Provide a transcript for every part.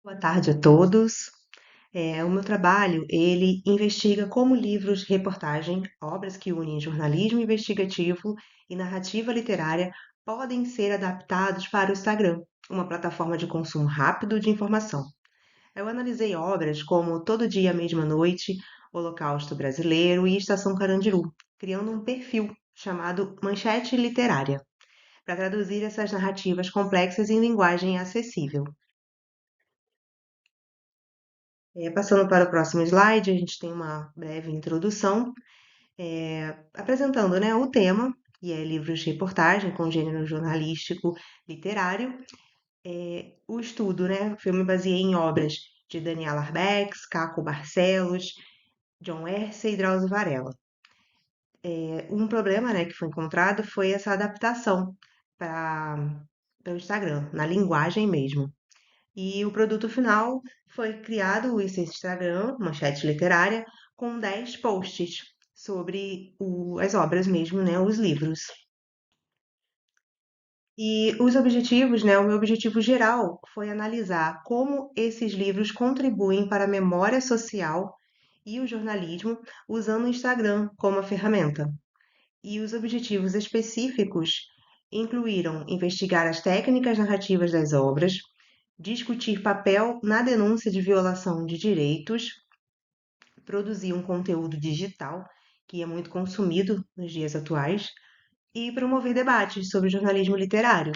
Boa tarde a todos. O meu trabalho, ele investiga como livros, reportagem, obras que unem jornalismo investigativo e narrativa literária podem ser adaptados para o Instagram, uma plataforma de consumo rápido de informação. Eu analisei obras como Todo Dia, Mesma Noite, Holocausto Brasileiro e Estação Carandiru, criando um perfil chamado Manchete Literária, para traduzir essas narrativas complexas em linguagem acessível. Passando para o próximo slide, a gente tem uma breve introdução, apresentando, né, o tema, que é livros de reportagem com gênero jornalístico literário. O estudo, né, eu me baseei em obras de Daniela Arbex, Caco Barcelos, John Hersey e Drauzio Varela. Um problema, né, que foi encontrado foi essa adaptação para o Instagram, na linguagem mesmo. E o produto final foi criado esse Instagram, Manchete Literária, com 10 posts sobre as obras mesmo, né, os livros. E os objetivos, né, o meu objetivo geral foi analisar como esses livros contribuem para a memória social e o jornalismo usando o Instagram como a ferramenta. E os objetivos específicos incluíram investigar as técnicas narrativas das obras, discutir papel na denúncia de violação de direitos, produzir um conteúdo digital, que é muito consumido nos dias atuais, e promover debates sobre jornalismo literário.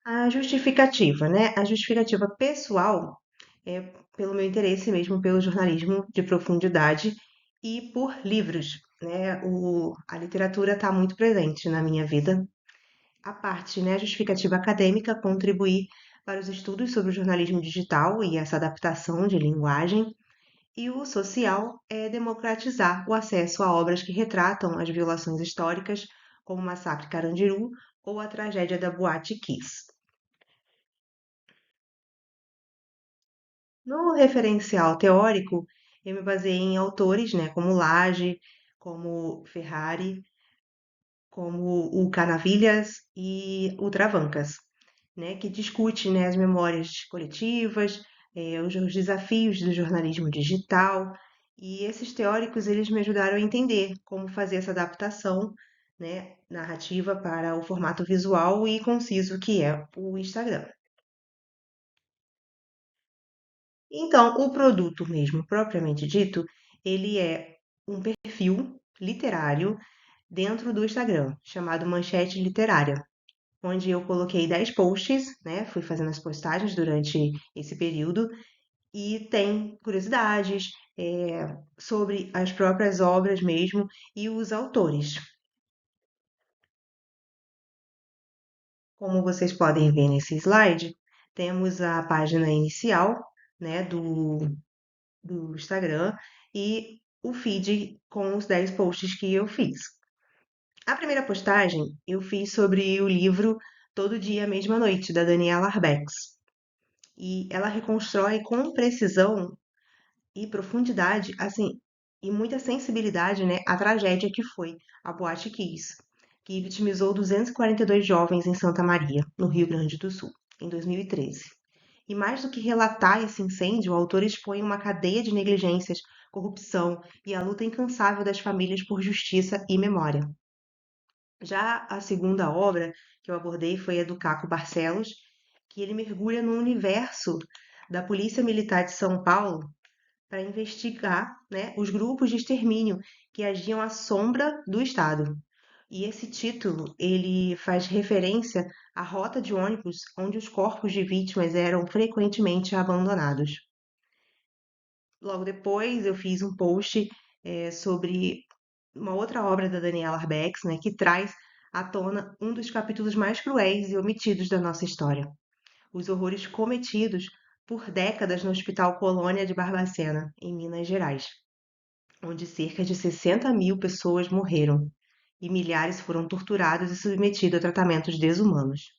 A justificativa, né? A justificativa pessoal é pelo meu interesse mesmo pelo jornalismo de profundidade e por livros, né? A literatura está muito presente na minha vida. A parte, né, justificativa acadêmica contribuir para os estudos sobre o jornalismo digital e essa adaptação de linguagem, e o social é democratizar o acesso a obras que retratam as violações históricas, como o Massacre Carandiru ou a tragédia da Boate Kiss. No referencial teórico, eu me baseei em autores, né, como Lage, como Ferrari, como o Canavilhas e o Travancas, né, que discute, né, as memórias coletivas, os desafios do jornalismo digital. E esses teóricos eles me ajudaram a entender como fazer essa adaptação, né, narrativa para o formato visual e conciso que é o Instagram. Então, o produto mesmo, propriamente dito, ele é um perfil literário dentro do Instagram, chamado Manchete Literária, onde eu coloquei 10 posts, né? Fui fazendo as postagens durante esse período e tem curiosidades sobre as próprias obras mesmo e os autores. Como vocês podem ver nesse slide, temos a página inicial, né, do Instagram e o feed com os 10 posts que eu fiz. A primeira postagem eu fiz sobre o livro Todo Dia, Mesma Noite, da Daniela Arbex. E ela reconstrói com precisão e profundidade, assim, e muita sensibilidade, né, a tragédia que foi a Boate Kiss, que vitimizou 242 jovens em Santa Maria, no Rio Grande do Sul, em 2013. E mais do que relatar esse incêndio, o autor expõe uma cadeia de negligências, corrupção e a luta incansável das famílias por justiça e memória. Já a segunda obra que eu abordei foi a do Caco Barcelos, que ele mergulha no universo da Polícia Militar de São Paulo para investigar, né, os grupos de extermínio que agiam à sombra do Estado. E esse título, ele faz referência à rota de ônibus onde os corpos de vítimas eram frequentemente abandonados. Logo depois, eu fiz um post sobre uma outra obra da Daniela Arbex, né, que traz à tona um dos capítulos mais cruéis e omitidos da nossa história: os horrores cometidos por décadas no Hospital Colônia de Barbacena, em Minas Gerais, onde cerca de 60 mil pessoas morreram e milhares foram torturados e submetidos a tratamentos desumanos.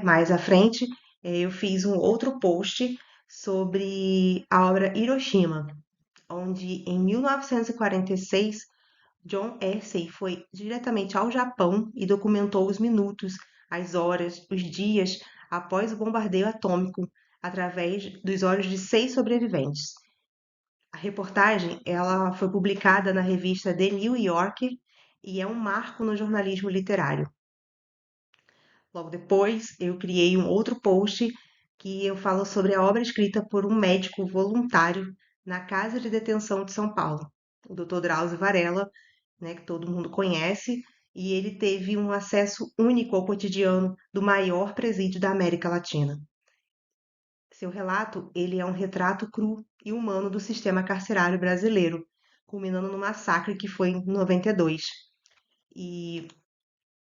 Mais à frente, eu fiz um outro post sobre a obra Hiroshima, onde em 1946 John Hersey foi diretamente ao Japão e documentou os minutos, as horas, os dias após o bombardeio atômico, através dos olhos de 6 sobreviventes. A reportagem, ela foi publicada na revista The New Yorker e é um marco no jornalismo literário. Logo depois, eu criei um outro post que eu falo sobre a obra escrita por um médico voluntário na Casa de Detenção de São Paulo, o Dr. Drauzio Varella, né, que todo mundo conhece, e ele teve um acesso único ao cotidiano do maior presídio da América Latina. Seu relato, ele é um retrato cru e humano do sistema carcerário brasileiro, culminando no massacre que foi em 92. E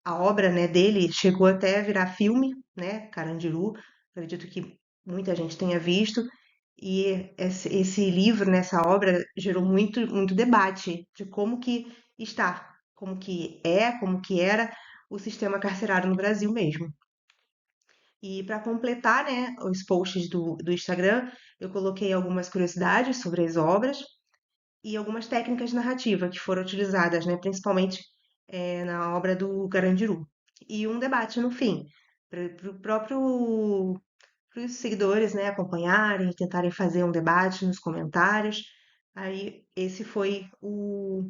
a obra, né, dele chegou até a virar filme, né, Carandiru, acredito que muita gente tenha visto, e esse livro, nessa obra, gerou muito debate de como que está, como que é, como que era o sistema carcerário no Brasil mesmo. E para completar, né, os posts do Instagram, eu coloquei algumas curiosidades sobre as obras e algumas técnicas narrativas que foram utilizadas, né, principalmente na obra do Carandiru. E um debate no fim, para os seguidores, né, acompanharem, tentarem fazer um debate nos comentários. Aí esse foi o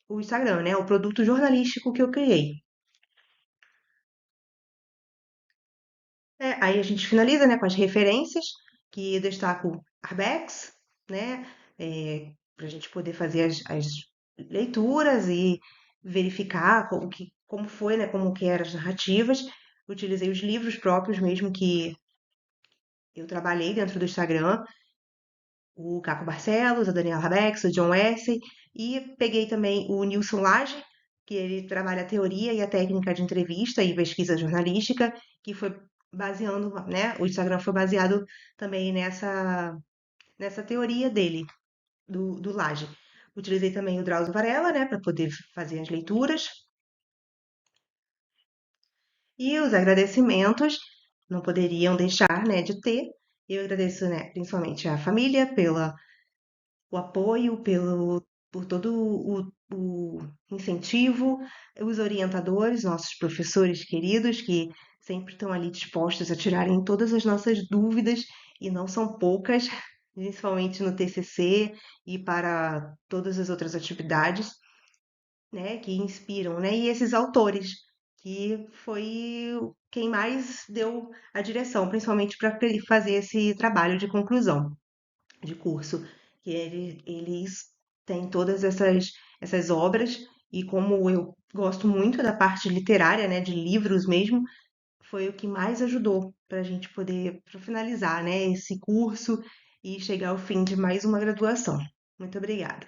Instagram, né, o produto jornalístico que eu criei. Aí a gente finaliza, né, com as referências, que eu destaco Arbex, né, para a gente poder fazer as leituras e verificar como foi, né, como que eram as narrativas. Utilizei os livros próprios mesmo que eu trabalhei dentro do Instagram, o Caco Barcelos, a Daniela Arbex, o John Wesley, e peguei também o Nilson Lage, que ele trabalha a teoria e a técnica de entrevista e pesquisa jornalística, que foi baseando, né? O Instagram foi baseado também nessa teoria dele, do Lage. Utilizei também o Drauzio Varela, né, para poder fazer as leituras. E os agradecimentos não poderiam deixar, né, de ter. Eu agradeço, né, principalmente à família pela o apoio, por todo o incentivo, os orientadores, nossos professores queridos, que sempre estão ali dispostos a tirarem todas as nossas dúvidas, e não são poucas, principalmente no TCC e para todas as outras atividades, né, que inspiram, né? E esses autores, que foi quem mais deu a direção, principalmente para fazer esse trabalho de conclusão de curso, que eles têm todas essas obras, e como eu gosto muito da parte literária, né, de livros mesmo, foi o que mais ajudou para a gente poder pra finalizar, né, esse curso e chegar ao fim de mais uma graduação. Muito obrigada.